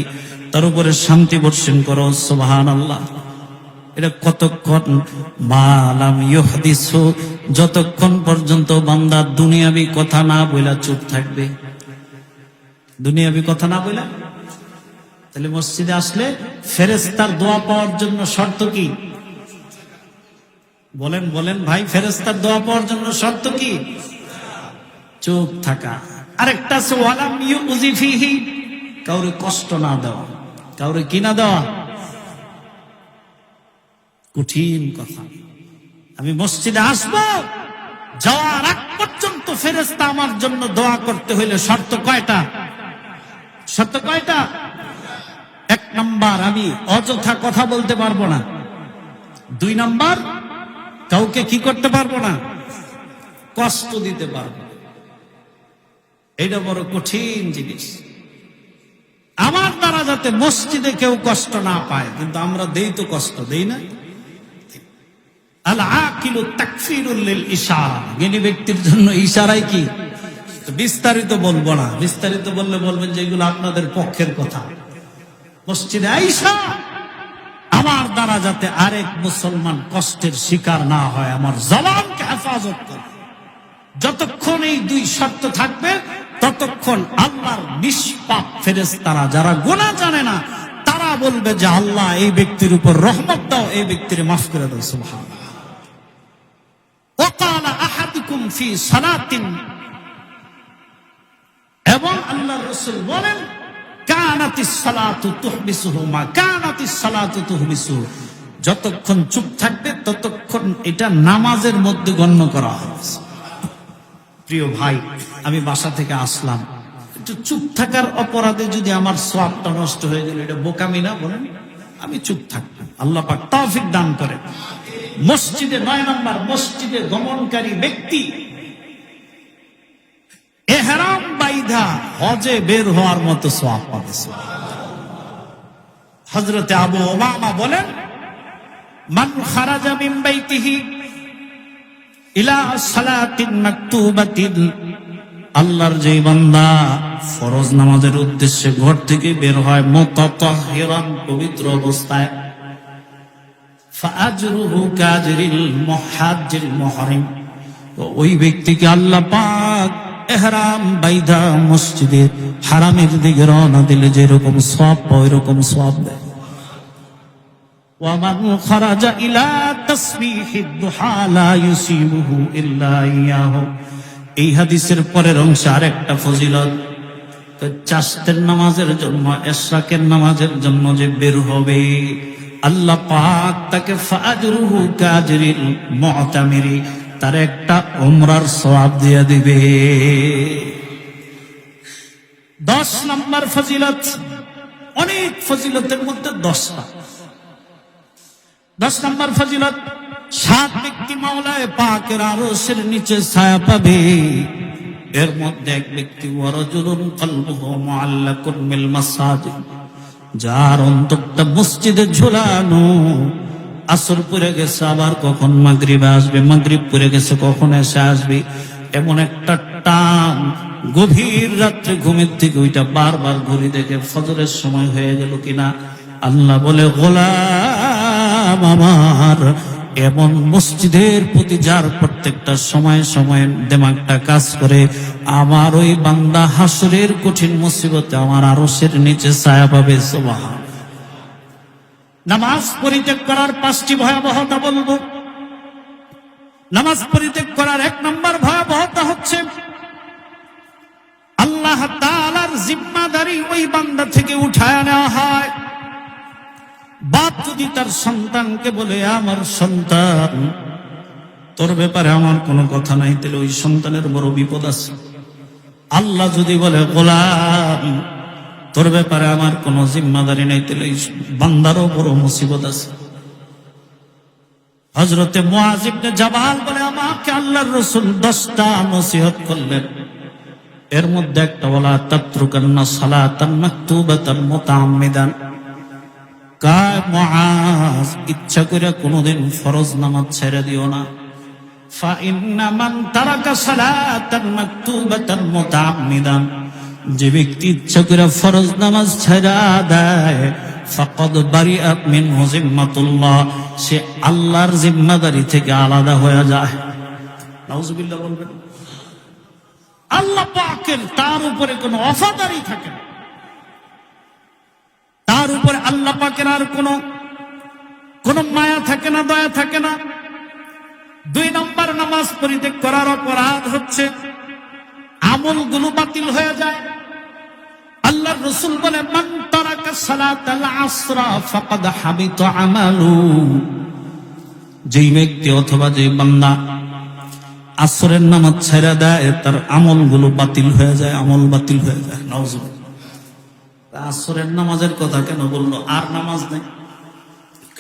তার উপরে শান্তি বর্ষণ করো। সুবহানাল্লাহ। এটা কতক্ষণ? মালাম ইউহদিসু, যতক্ষণ পর্যন্ত বান্দা দুনিয়াবি কথা না বইলা চুপ থাকবে। দুনিয়াবি কথা না বইলা, তাহলে মসজিদে আসলে ফেরেশতার দোয়া পাওয়ার জন্য শর্ত কি? বলেন বলেন ভাই, ফেরেশতার দোয়া পাওয়ার জন্য শর্ত কি? চুপ থাকা। আরেকটা আছে ওয়ালাম ইউজি ফিহি, কাউরে কষ্ট না দেওয়া। কাউরে কি না দেওয়া? কঠিন কথা। আমি মসজিদে আসবো, যাওয়ার আগ পর্যন্ত ফেরেশতা আমার জন্য দোয়া করতে হইলে শর্ত কয়টা? শর্ত কয়টা? 1 নাম্বার, আমি অযথা কথা বলতে পারবো না। 2 নাম্বার, কাউকে কি করতে পারবো না? কষ্ট দিতে পারবো। এটা বড় কঠিন জিনিস। আমার দ্বারা যাতে মসজিদে কেউ কষ্ট না পায়, কিন্তু আমরা দেই তো কষ্ট, দেই না? আল আকিলু তাকফিরুল লিল ইশারা, জ্ঞানী ব্যক্তির জন্য ইশারাই কি? বিস্তারিত বলবো না, বিস্তারিত বললে বলবেন যে এগুলো আপনাদের পক্ষের কথা। মসজিদে আইসা আমার দ্বারা যাতে আরেক মুসলমান কষ্টের শিকার না হয়, আমার জবানকে হেফাজত করে। যতক্ষণ এই 2 শর্ত থাকবে, ততক্ষণ আল্লাহর নিষ্পাপ ফেরেশতারা যারা গুনাহ জানে না, তারা বলবে যে আল্লাহ এই ব্যক্তির উপর রহমত দাও, এই ব্যক্তির মাফ করে দাও। সুবহানাল্লাহ। ওয়াকালা আহাদুকুম ফি সালাতিন, এবং আল্লাহর রাসূল বলেন কানাতিস সালাতু তুহবিসুহু মা কানাতিস সালাতু তুহবিসুহু, যতক্ষণ চুপ থাকবে ততক্ষণ এটা নামাজের মধ্যে গণ্য করা হবে। প্রিয় ভাই, আমি বাসা থেকে আসলাম, একটু চুপ থাকার অপরাধে যদি আমার সওয়াবটা নষ্ট হয়ে গেল, এটা বোকামি না? বলেন, আমি চুপ থাকলাম। আল্লাহ পাক তৌফিক দান করেন। মসজিদে 9 নাম্বার, মসজিদে গমনকারী ব্যক্তি ইহরাম বাইধা হজে বের হওয়ার মতো সওয়াব পাবে। হযরতে আবু উমামা বলেন, মান খারাজা মিন বাইতিহি ইলা সালাতিন মাকতুবাতিন, আল্লাহর যে বান্দা ফরজ নামাজের উদ্দেশ্যে ঘর থেকে বের হয় মুতাতাহহিরান, পবিত্র অবস্থায়, ফাআজরুহু কাজরিল মুহাজ্জিল মুহরিম, ওই ব্যক্তিকে আল্লাহ পাক ইহরাম বাইধা মসজিদে হারামের দিকে রওনা দিলে যেরকম সওয়াব পায়, ওইরকম সওয়াব দেয়। ওয়ামান খারাজা ইলা তাসবিহিদ দুহা লা ইউসিবুহু ইল্লা ইয়াহু, এই হাদিসের পরের অংশে আরেকটা ফজিলত, চাষতের নামাজের জন্য, ইশরাকের নামাজের জন্য যে বের হবে, আল্লাহ পাক তাকে ফাজরুহু কাজরিল মুতামিরি, তার একটা উমরার সওয়াব দিয়ে দিবে। 10 নাম্বার ফজিলত, অনেক ফজিলতের মধ্যে 10টা। 10 নাম্বার ফজিলত, 7 ব্যক্তি মাওলায়ে পাকের আরশের নিচে ছায়া পাবে। এর মধ্যে এক ব্যক্তি ওয়ারাজুলুন কলবুহু মুআল্লাকুন বিল মাসাজিদ, যার অন্তরটা মসজিদে ঝুলানো। আসর পড়ে গেছে, আবার কখন মাগরিবে আসবে, মাগরিব পড়ে গেছে, কখন এসে আসবে, এমন একটা টান। গভীর রাত্রে ঘুমের থেকে ওইটা বারবার ঘুরে দেখে ফজরের সময় হয়ে গেল কিনা। আল্লাহ বলে, গোলাম আমার, এমন মসজিদের প্রতি যার প্রত্যেকটা সময়ে সময়ে দিমাগটা কাজ করে, আমার ওই বান্দা হাসরের কঠিন মুসিবতে আমার আরশের নিচে ছায়া পাবে। সুবহান। নামাজ পরিত্যাগ করার 5টি ভয়াবহতা বলবো। নামাজ পরিত্যাগ করার 1 নম্বর ভয়াবহতা হচ্ছে আল্লাহ তাআলার জিম্মাদারি ওই বান্দা থেকে উঠায় নেওয়া হয়। বাপ যদি তার সন্তানকে বলে, আমার সন্তান, তোর ব্যাপারে আমার কোনো কথা নাই, তাহলে ওই সন্তানের বড় বিপদ আছে। আল্লাহ যদি বলে, গোলাম, তোর ব্যাপারে আমার কোনো জিম্মাদারি নেই, তাহলে এই বান্দারও বড় মুসিবত আছে। হযরতে মুআয ইবনে জাবাল বলে, আমাকে আল্লাহর রাসূল 10টা নসিহত করলেন। এর মধ্যে একটা, ওয়ালা তাতরুকান্না সালাতান মাকতুবাতান মুতাআম্মিদান। কায় মুআয, ইচ্ছা করে কোনোদিন ফরজ নামাজ ছেড়ে দিও না। ফা ইন্না মান তারাকা সালাতান মাকতুবাতান মুতাআম্মিদান, যে ব্যক্তি ইচ্ছা করে ফরজ নামাজ ছাড়া দেয় ফাকাদ বারিআত মিনহু জিম্মাতুল্লাহ, সে আল্লাহর জিম্মাদারি থেকে আলাদা হয়ে যায়। নাউজুবিল্লাহ বলবেন। আল্লাহ পাকের তার উপরে কোনো ওয়াফাদারি থাকে না, তার উপরে আল্লাহ পাকের আর কোনো মায়া থাকে না, দয়া থাকে না। 2 নম্বর, নামাজ পরিত্যাগ করার অপরাধ হচ্ছে আমলগুলো বাতিল হয়ে যায়। আল্লাহর রাসূল বলে, মান তারাকা সালাতাল আসরা ফাকাদ হাবিতা আমালু, যেই ব্যক্তি অথবা যে বান্দা আসরের নামাজ ছেড়ে দেয় তার আমলগুলো বাতিল হয়ে যায়, আমল বাতিল হয়ে যায়। নাউজুবিল্লাহ। আসরের নামাজের কথা কেন বললো? আর নামাজ নেই,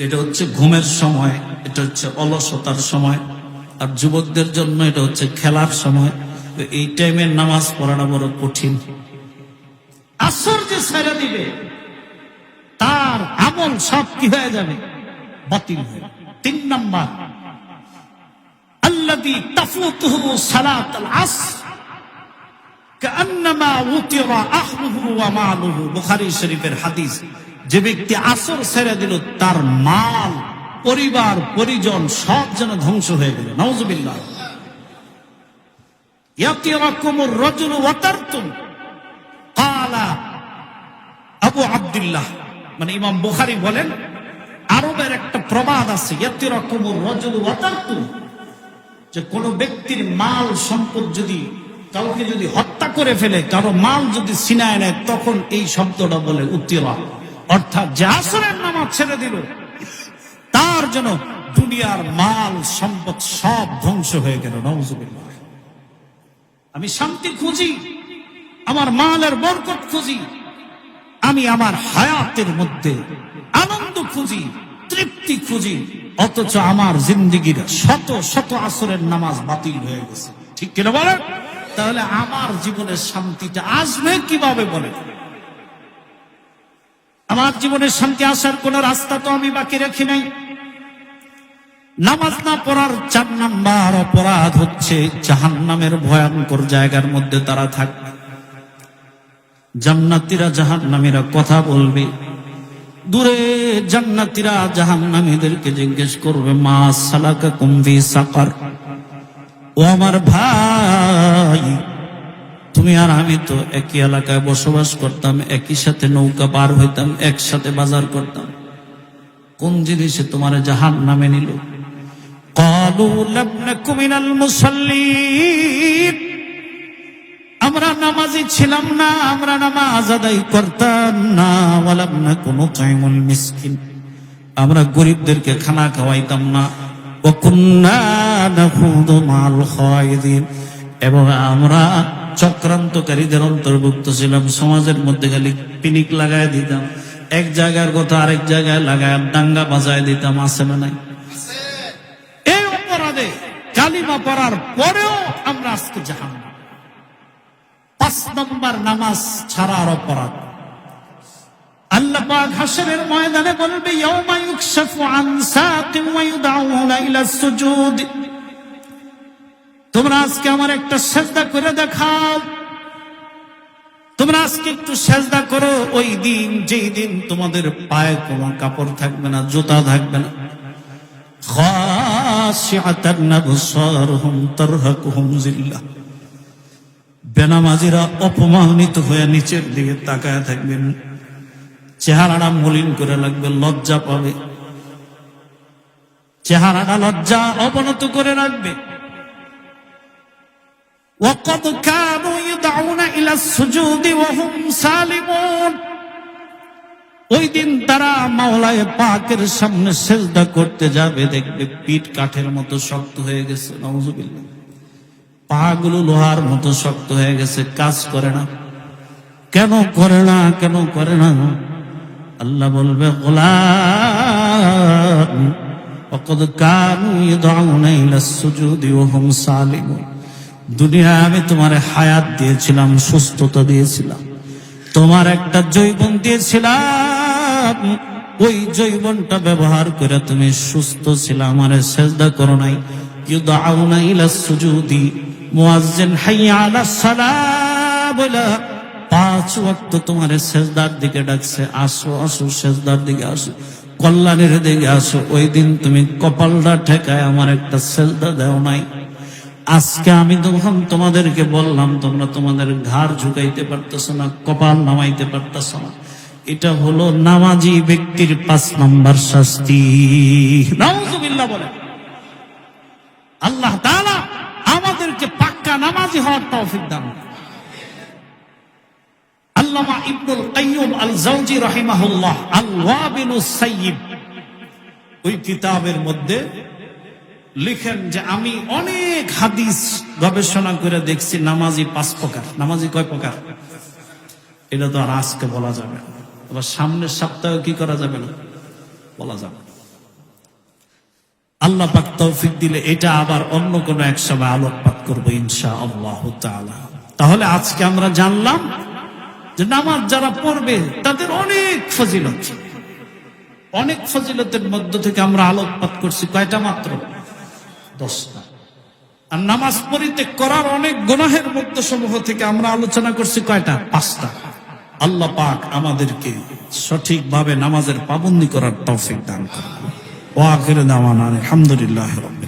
এটা হচ্ছে ঘুমের সময়, এটা হচ্ছে অলসতার সময়, আর যুবকদের জন্য এটা হচ্ছে খেলার সময়। এই টাইমের নামাজ পড়াটা বড় কঠিন। আসর যে ছেড়ে দিবে তার আমল সব কি হয়ে যাবে? বাতিল হয়ে। 3 নম্বর, আল্লাযী তাফুতুহু সালাতুল আসর কান্নামা উতিরা আহলুহু ওয়া মালুহু, বুখারী শরীফের হাদিস। যে ব্যক্তি আসর ছেড়ে দিল তার মাল, পরিবার, পরিজন সব যেন ধ্বংস হয়ে গেল। নাউজুবিল্লাহ। ইয়াতিরাকুমুর রাজুলু ওয়া তারতুম ক্বালা আবু আব্দুল্লাহ, মানে ইমাম বুখারী বলেন, আরবের একটা প্রবাদ আছে, ইয়াতিরাকুমুর রাজুলু ওয়া তারতুম, যে কোন ব্যক্তির মাল সম্পদ যদি কাউকে যদি হত্যা করে ফেলে, কারো মাল যদি ছিনায় নেয়, তখন এই শব্দটা বলে উতিরা, অর্থাৎ যে আসরের নামাজ ছেড়ে দিল তার জন্য দুনিয়ার মাল সম্পদ সব ধ্বংস হয়ে গেল। নাউজুবিল্লাহ। আমি শান্তি খুঁজি, আমার মালের বরকত খুঁজি, আমি আমার হায়াতের মধ্যে আনন্দ খুঁজি, তৃপ্তি খুঁজি, অথচ আমার জিন্দেগির শত শত আসরের নামাজ বাতিল হয়ে গেছে। ঠিক কিনা বলেন? তাহলে আমার জীবনের শান্তিটা আসবে কিভাবে বলে? আমার জীবনের শান্তি আসার কোন রাস্তা তো আমি বাকি রাখি নাই। নামাজ না পড়ার 4 নম্বর অপরাধ হচ্ছে জাহান্নামের ভয়ঙ্কর জায়গার মধ্যে তারা থাকবে। জান্নাতীরা জাহান্নামীরা কথা বলবে, দূরে জান্নাতীরা জাহান্নামীদেরকে জিজ্ঞেস করবে, মা সালাকাকুম ফি সাকার, ও আমার ভাই, তুমি আর আমি তো একই এলাকায় বসবাস করতাম, একই সাথে নৌকা পার হইতাম, একসাথে বাজার করতাম, কোন জিনিসে তোমার জাহান্নামে নিল? ক্বালু লাম নাকু মিনাল মুসাল্লিন, আমরা নামাজি ছিলাম না, আমরা নামাজ আদায় করতাম না। ওয়া লাম নাকু নুতঈমুল মিসকিন, আমরা গরিবদেরকে খানা খাওয়াইতাম না। ওয়া কুন্না নাখুদু মাল খায়িদিন, এবং আমরা চক্রান্তকারীদের অন্তর্ভুক্ত ছিলাম। সমাজের মধ্যে খালি পিনিক লাগায় দিতাম, এক জায়গার কথা আরেক জায়গায় লাগায় দাঙ্গা বাজায় দিতাম। আছে না নাই? এই অপরাধে কালিমা পড়ার পরেও আমরা আজকে জাহান্নামে। 5 নম্বর, নামাজ ছাড়ার অপরাধ। আল্লাহ পাক হাশরের ময়দানে বলবে, ইয়াউমা ইউকশাফু আন সাকিন ওয়া ইউদআউনা ইলা সুজুদ, তোমরা আজকে আমার একটা সেজদা করে দেখাও, তোমরা আজকে একটু সেজদা করো। ওই দিন, যেই দিন তোমাদের পায়ে কোনো কাপড় থাকবে না, জুতা থাকবে না। খাশিআতান আবসারুহুম তারহাকুহুম যিল্লাহ, বেনামাজিরা অপমানিত হয়ে নিচের দিকে তাকায় থাকবেন, চেহারাটা মলিন করে লাগবে, লজ্জা পাবে, চেহারাটা লজ্জা অবনত করে রাখবে। وَقَدْ كَانُوا يُدْعَوْنَ إِلَى السُّجُودِ وَهُمْ سَالِمُونَ, ওই দিন তারা মাওলায়ে পাকের সামনে সিজদা করতে যাবে, দেখবে পিঠ কাঠের মতো শক্ত হয়ে গেছে। নাউজুবিল্লাহ। পাগুলো লোহার মতো শক্ত হয়ে গেছে, কাজ করে না। কেন করে না? কেন করে না? আল্লাহ বলবে, গোলাম وَقَدْ كَانُوا يُدْعَوْنَ إِلَى السُّجُودِ وَهُمْ سَالِمُونَ, দুনিয়ায় আমি তোমার হায়াত দিয়েছিলাম, সুস্থতা দিয়েছিলাম, তোমার একটা যৌবন দিয়েছিলাম, ওই যৌবনটা ব্যবহার করে তুমি সুস্থ ছিলা, আমারে সিজদা করো নাই। ইউদআউনা ইলা সুজুদি, মুয়াজ্জিন হাইয়া আলাস সালাহ বলা 5 ওয়াক্ত তোমার সেজদার দিকে ডাকছে, আসো আসো সেজদার দিকে আসো, কল্যাণের দিকে আসো। ওই দিন তুমি কপালটা ঠেকায় আমার একটা সেজদা দেও নাই। আজকে আমি তখন তোমাদেরকে বললাম, তোমরা তোমাদের ঘাড় ঝুঁকাইতে পারতেছ না, কপাল নামাইতে পারতেছ না। এটা হলো নামাজি ব্যক্তির 5 নম্বর শাস্তি। নাউযুবিল্লাহ বলে। আল্লাহ তাআলা আমাদেরকে পাক্কা নামাজি হওয়ার তৌফিক দান করুন। আল্লামা ইবনুল কাইয়্যিম আল জাওজি রাহিমাহুল্লাহ আল ওয়াবিলুস সাইয়্যিব ওই কিতাবের মধ্যে লিখেন যে আমি অনেক হাদিস গবেষণা করে দেখছি, নামাজি 5 প্রকার। নামাজি কয় প্রকার? এটা তো আর আজকে বলা যাবে না, আবার সামনের সপ্তাহে কি করা যাবে না, বলা যাবে না। আল্লাহ পাক তৌফিক দিলে এটা আবার অন্য কোন এক সময় আলোকপাত করবো ইনশাআল্লাহ তাআলা। তাহলে আজকে আমরা জানলাম যে নামাজ যারা পড়বে তাদের অনেক ফজিলত, অনেক ফজিলতের মধ্য থেকে আমরা আলোকপাত করছি কয়টা? মাত্র 10টা। আর নামাজ পরিত্যাগ করার অনেক গুনাহের মধ্য সমূহ থেকে আমরা আলোচনা করছি কয়টা? 5টা। আল্লাহ পাক আমাদেরকে সঠিকভাবে নামাজের পাবন্দি করার তৌফিক দান করুন। ওয়া আখিরু দাওয়ানা আলহামদুলিল্লাহি রাব্বিল